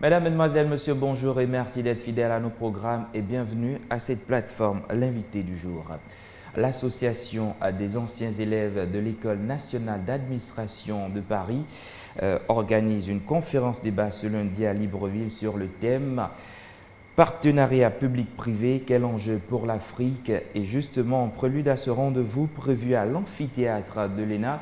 Mesdames, Mesdemoiselles, Messieurs, bonjour et merci d'être fidèles à nos programmes et bienvenue à cette plateforme, l'invité du jour. L'Association des anciens élèves de l'École nationale d'administration de Paris organise une conférence débat ce lundi à Libreville sur le thème Partenariat public-privé, quel enjeu pour l'Afrique? Et justement, en prélude à ce rendez-vous prévu à l'amphithéâtre de l'ENA,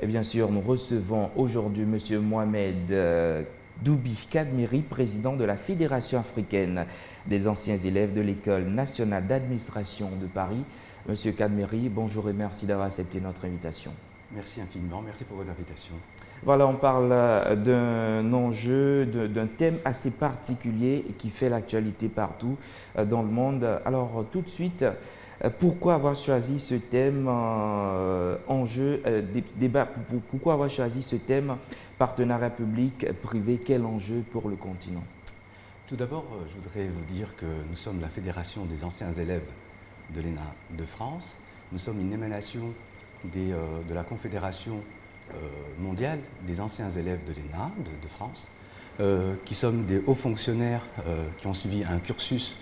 et bien sûr, nous recevons aujourd'hui M. Mohamed Doubi Kadmiri, président de la Fédération africaine des anciens élèves de l'École nationale d'administration de Paris. Monsieur Kadmiri, bonjour et merci d'avoir accepté notre invitation. Merci infiniment, merci pour votre invitation. Voilà, on parle d'un enjeu, d'un thème assez particulier qui fait l'actualité partout dans le monde. Alors tout de suite, pourquoi avoir choisi ce thème débat, pourquoi avoir choisi ce thème partenariat public-privé, quel enjeu pour le continent? Tout d'abord, je voudrais vous dire que nous sommes la Fédération des anciens élèves de l'ENA de France. Nous sommes une émanation de la Confédération mondiale des anciens élèves de l'ENA de France, qui sommes des hauts fonctionnaires qui ont suivi un cursus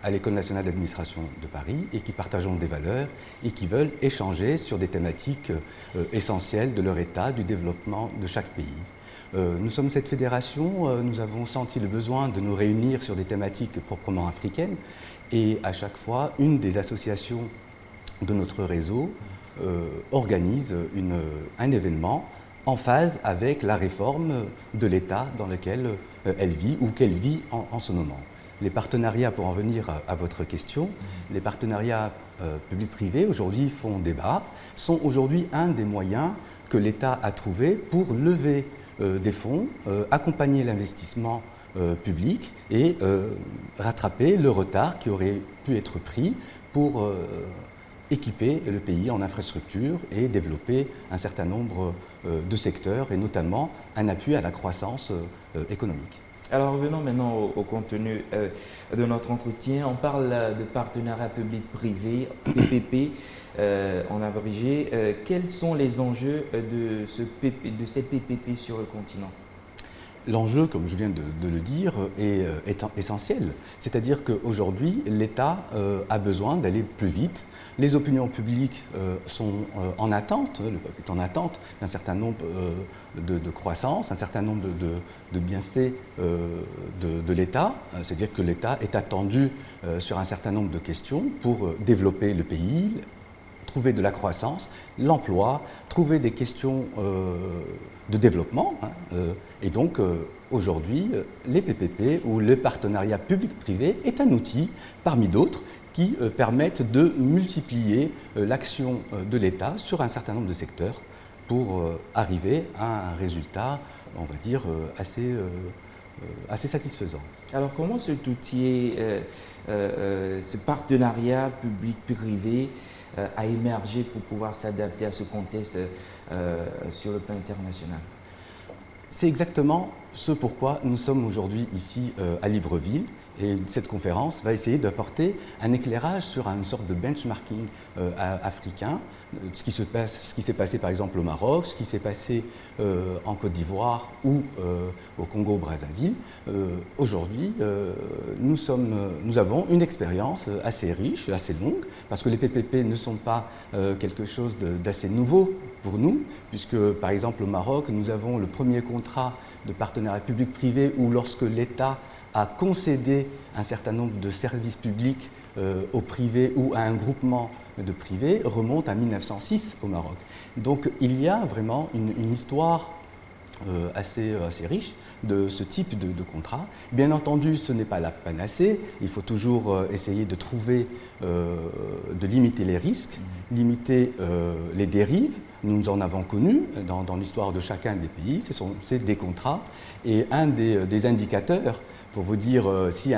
à l'École nationale d'administration de Paris et qui partageons des valeurs et qui veulent échanger sur des thématiques essentielles de leur État, du développement de chaque pays. Nous sommes cette fédération, nous avons senti le besoin de nous réunir sur des thématiques proprement africaines et à chaque fois, une des associations de notre réseau organise un événement en phase avec la réforme de l'État dans lequel elle vit ou qu'elle vit en ce moment. Les partenariats, pour en venir à votre question, les partenariats publics-privés aujourd'hui font débat, sont aujourd'hui un des moyens que l'État a trouvé pour lever des fonds, accompagner l'investissement public et rattraper le retard qui aurait pu être pris pour équiper le pays en infrastructures et développer un certain nombre de secteurs et notamment un appui à la croissance économique. Alors revenons maintenant au contenu de notre entretien. On parle de partenariat public-privé, PPP, en abrégé. Quels sont les enjeux de ces PPP sur le continent? L'enjeu, comme je viens de le dire, est essentiel. C'est-à-dire qu'aujourd'hui, l'État a besoin d'aller plus vite. Les opinions publiques sont en attente, le peuple est en attente d'un certain nombre de croissance, un certain nombre de bienfaits de l'État. C'est-à-dire que l'État est attendu sur un certain nombre de questions pour développer le pays, trouver de la croissance, l'emploi, trouver des questions de développement. Et donc, aujourd'hui, les PPP ou le partenariat public-privé est un outil parmi d'autres qui permettent de multiplier l'action de l'État sur un certain nombre de secteurs pour arriver à un résultat, on va dire, assez satisfaisant. Alors, comment cet outil, ce partenariat public-privé a émergé pour pouvoir s'adapter à ce contexte sur le plan international? C'est exactement ce pourquoi nous sommes aujourd'hui ici à Libreville et cette conférence va essayer d'apporter un éclairage sur une sorte de benchmarking africain, ce qui s'est passé par exemple au Maroc, ce qui s'est passé en Côte d'Ivoire ou au Congo-Brazzaville. Aujourd'hui, nous avons une expérience assez riche, assez longue, parce que les PPP ne sont pas quelque chose d'assez nouveau pour nous, puisque par exemple au Maroc, nous avons le premier contrat de partenariat public-privé où lorsque l'État a concédé un certain nombre de services publics au privé ou à un groupement de privés remonte à 1906 au Maroc. Donc il y a vraiment une histoire assez riche de ce type de contrat. Bien entendu, ce n'est pas la panacée, il faut toujours essayer de trouver, de limiter les risques, limiter les dérives. Nous en avons connu dans l'histoire de chacun des pays, c'est des contrats. Et un des indicateurs pour vous dire si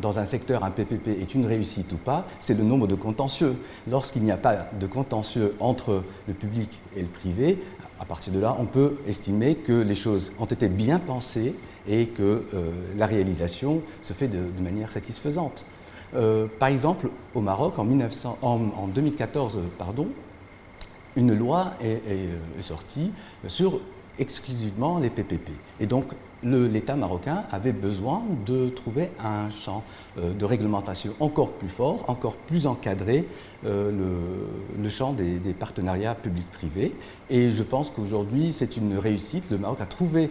dans un secteur un PPP est une réussite ou pas, c'est le nombre de contentieux. Lorsqu'il n'y a pas de contentieux entre le public et le privé, à partir de là, on peut estimer que les choses ont été bien pensées et que la réalisation se fait de manière satisfaisante. Par exemple, au Maroc, en 2014, une loi est sortie sur exclusivement les PPP. Et donc, l'État marocain avait besoin de trouver un champ de réglementation encore plus fort, encore plus encadré, le champ des partenariats publics-privés. Et je pense qu'aujourd'hui, c'est une réussite. Le Maroc a trouvé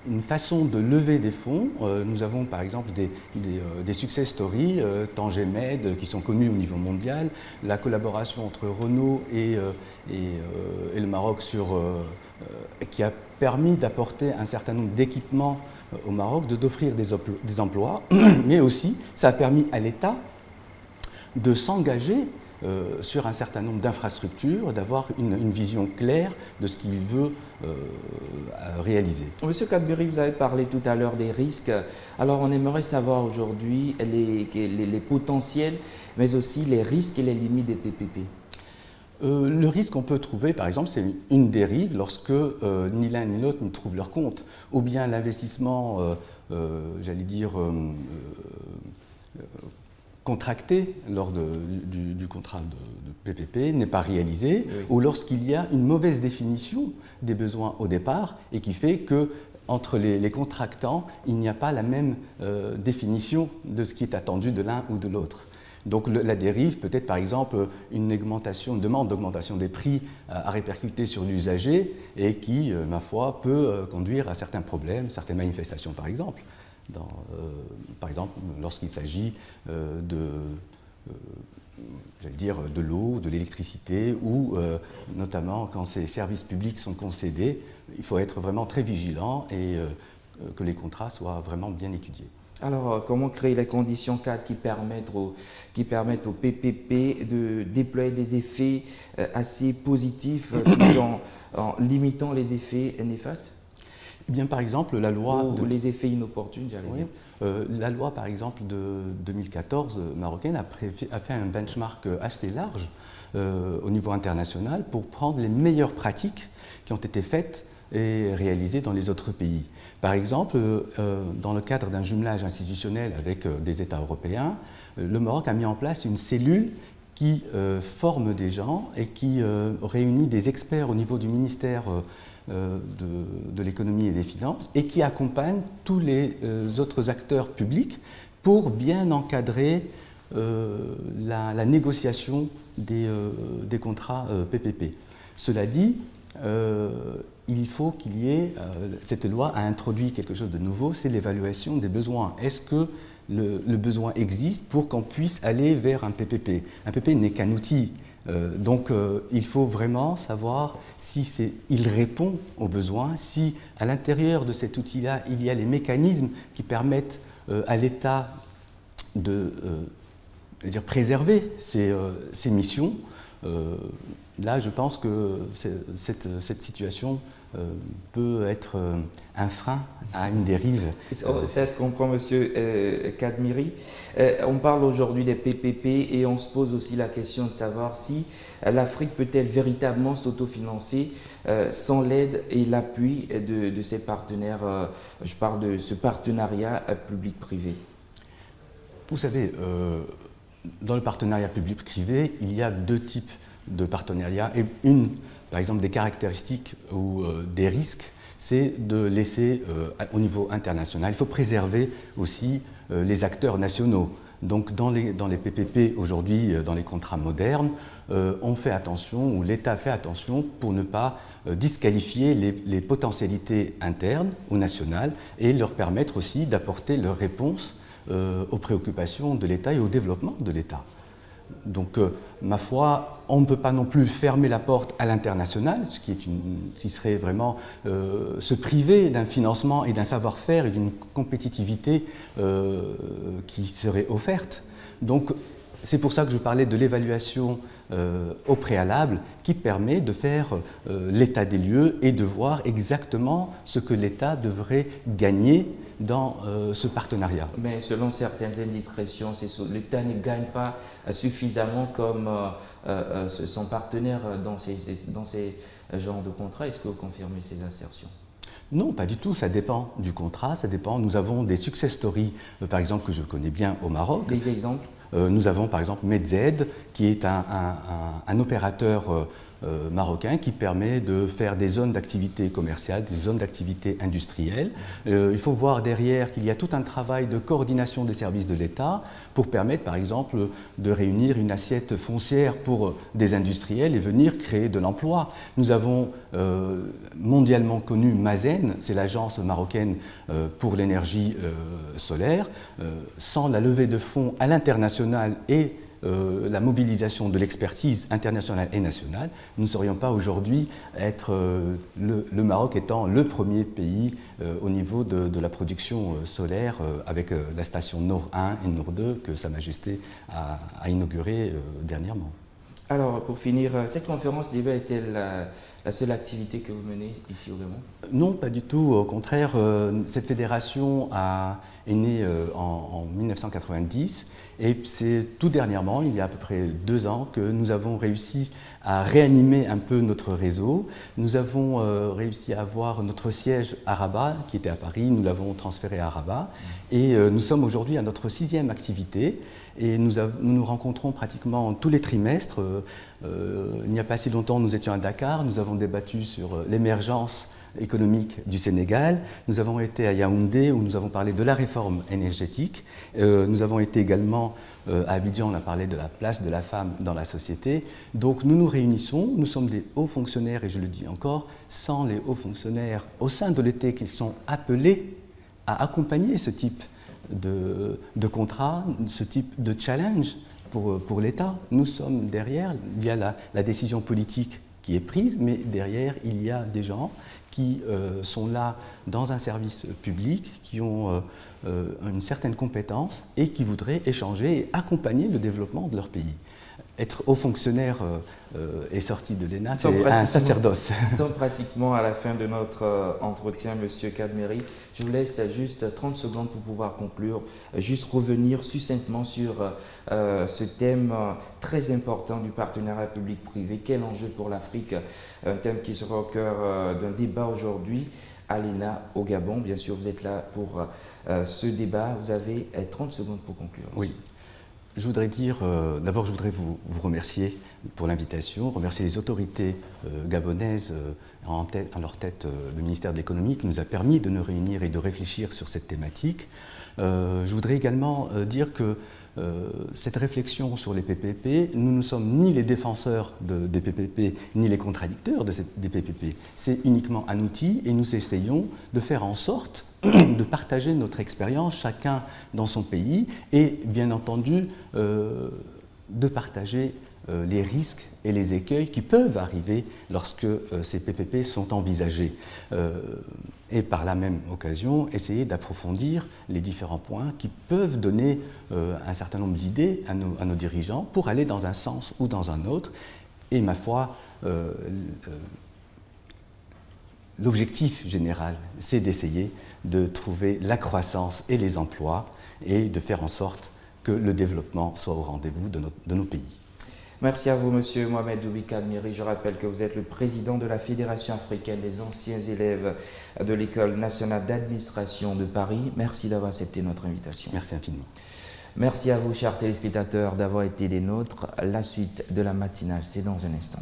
une façon de lever des fonds. Nous avons par exemple des success stories, Tanger Med, qui sont connus au niveau mondial, la collaboration entre Renault et le Maroc qui a permis d'apporter un certain nombre d'équipements au Maroc, d'offrir des emplois, mais aussi ça a permis à l'État de s'engager sur un certain nombre d'infrastructures, d'avoir une vision claire de ce qu'il veut réaliser. Monsieur Kadmiri, vous avez parlé tout à l'heure des risques. Alors on aimerait savoir aujourd'hui les potentiels, mais aussi les risques et les limites des PPP. Le risque qu'on peut trouver, par exemple, c'est une dérive lorsque ni l'un ni l'autre ne trouvent leur compte. Ou bien l'investissement, j'allais dire, contracté lors du contrat de PPP n'est pas réalisé, oui. Ou lorsqu'il y a une mauvaise définition des besoins au départ et qui fait que entre les contractants, il n'y a pas la même définition de ce qui est attendu de l'un ou de l'autre. Donc la dérive peut être par exemple une demande d'augmentation des prix à répercuter sur l'usager et qui, ma foi, peut conduire à certains problèmes, certaines manifestations par exemple. Par exemple, lorsqu'il s'agit de l'eau, de l'électricité ou notamment quand ces services publics sont concédés, il faut être vraiment très vigilant et que les contrats soient vraiment bien étudiés. Alors, comment créer les conditions cadres qui permettent aux PPP de déployer des effets assez positifs en limitant les effets néfastes? Eh bien, par exemple, la loi... Ou les effets inopportuns, j'allais dire. La loi, par exemple, de 2014 marocaine a fait un benchmark assez large au niveau international pour prendre les meilleures pratiques qui ont été faites et réalisées dans les autres pays. Par exemple, dans le cadre d'un jumelage institutionnel avec des États européens, le Maroc a mis en place une cellule qui forme des gens et qui réunit des experts au niveau du ministère de l'économie et des finances et qui accompagne tous les autres acteurs publics pour bien encadrer la négociation des contrats PPP. Cela dit, il faut qu'il y ait, cette loi a introduit quelque chose de nouveau, c'est l'évaluation des besoins. Est-ce que le besoin existe pour qu'on puisse aller vers un PPP? Un PPP n'est qu'un outil, donc il faut vraiment savoir si il répond aux besoins, si à l'intérieur de cet outil-là, il y a les mécanismes qui permettent à l'État de préserver ses missions. Là, je pense que cette situation peut être un frein à une dérive. Ça se comprend, Monsieur Kadmiri. On parle aujourd'hui des PPP et on se pose aussi la question de savoir si l'Afrique peut-elle véritablement s'autofinancer sans l'aide et l'appui de ses partenaires. Je parle de ce partenariat public-privé. Vous savez, dans le partenariat public-privé, il y a deux types de partenariat et par exemple, des caractéristiques ou des risques, c'est de laisser au niveau international. Il faut préserver aussi les acteurs nationaux. Donc dans les PPP aujourd'hui, dans les contrats modernes, on fait attention, ou l'État fait attention pour ne pas disqualifier les potentialités internes ou nationales et leur permettre aussi d'apporter leur réponse aux préoccupations de l'État et au développement de l'État. Donc, ma foi, on ne peut pas non plus fermer la porte à l'international, ce qui serait vraiment se priver d'un financement et d'un savoir-faire et d'une compétitivité qui serait offerte. Donc, c'est pour ça que je parlais de l'évaluation au préalable qui permet de faire l'état des lieux et de voir exactement ce que l'État devrait gagner dans ce partenariat. Mais selon certaines indiscrétions, l'État ne gagne pas suffisamment comme son partenaire dans ces genres de contrats. Est-ce que vous confirmez ces assertions? Non, pas du tout, ça dépend du contrat, ça dépend. Nous avons des success stories, par exemple, que je connais bien au Maroc. Des exemples? Nous avons par exemple Medz, qui est un opérateur marocain qui permet de faire des zones d'activité commerciale, des zones d'activité industrielle. Il faut voir derrière qu'il y a tout un travail de coordination des services de l'État pour permettre par exemple de réunir une assiette foncière pour des industriels et venir créer de l'emploi. Nous avons mondialement connu Mazen, c'est l'agence marocaine pour l'énergie solaire. Sans la levée de fonds à l'international et la mobilisation de l'expertise internationale et nationale, nous ne serions pas aujourd'hui être le Maroc étant le premier pays au niveau de la production solaire avec la station Nour 1 et Nour 2 que Sa Majesté a inaugurée dernièrement. Alors, pour finir, cette conférence d'hiver est-elle la seule activité que vous menez ici au Gabon? Non, pas du tout. Au contraire, cette fédération est née en 1990 et c'est tout dernièrement, il y a à peu près 2 ans, que nous avons réussi à réanimer un peu notre réseau. Nous avons réussi à avoir notre siège à Rabat, qui était à Paris, nous l'avons transféré à Rabat et nous sommes aujourd'hui à notre 6e activité. Et nous nous rencontrons pratiquement tous les trimestres. Il n'y a pas si longtemps, nous étions à Dakar, nous avons débattu sur l'émergence économique du Sénégal. Nous avons été à Yaoundé où nous avons parlé de la réforme énergétique. Nous avons été également à Abidjan, on a parlé de la place de la femme dans la société. Donc nous nous réunissons, nous sommes des hauts fonctionnaires et je le dis encore, sans les hauts fonctionnaires au sein de l'État qui sont appelés à accompagner ce type de contrat, ce type de challenge pour l'État. Nous sommes derrière, il y a la décision politique qui est prise, mais derrière, il y a des gens qui sont là dans un service public, qui ont une certaine compétence et qui voudraient échanger et accompagner le développement de leur pays. Être haut fonctionnaire et sorti de l'ENA, c'est un sacerdoce. Nous sommes pratiquement à la fin de notre entretien, Monsieur Kadmeri. Je vous laisse juste 30 secondes pour pouvoir conclure, juste revenir succinctement sur ce thème très important du partenariat public-privé. Quel enjeu pour l'Afrique? Un thème qui sera au cœur d'un débat aujourd'hui à l'ENA au Gabon. Bien sûr, vous êtes là pour ce débat. Vous avez 30 secondes pour conclure. Oui. Je voudrais dire, d'abord je voudrais vous remercier pour l'invitation, remercier les autorités gabonaises, en leur tête le ministère de l'économie qui nous a permis de nous réunir et de réfléchir sur cette thématique. Je voudrais également dire que cette réflexion sur les PPP, nous ne sommes ni les défenseurs des PPP, ni les contradicteurs des PPP. C'est uniquement un outil et nous essayons de faire en sorte de partager notre expérience, chacun dans son pays, et bien entendu de partager les risques et les écueils qui peuvent arriver lorsque ces PPP sont envisagés. Et par la même occasion, essayer d'approfondir les différents points qui peuvent donner un certain nombre d'idées à nos dirigeants pour aller dans un sens ou dans un autre. Et ma foi, l'objectif général, c'est d'essayer de trouver la croissance et les emplois et de faire en sorte que le développement soit au rendez-vous de nos pays. Merci à vous, Monsieur Mohamed Doubi Kadmeri. Je rappelle que vous êtes le président de la Fédération africaine des anciens élèves de l'École nationale d'administration de Paris. Merci d'avoir accepté notre invitation. Merci infiniment. Merci à vous, chers téléspectateurs, d'avoir été des nôtres. La suite de la matinale, c'est dans un instant.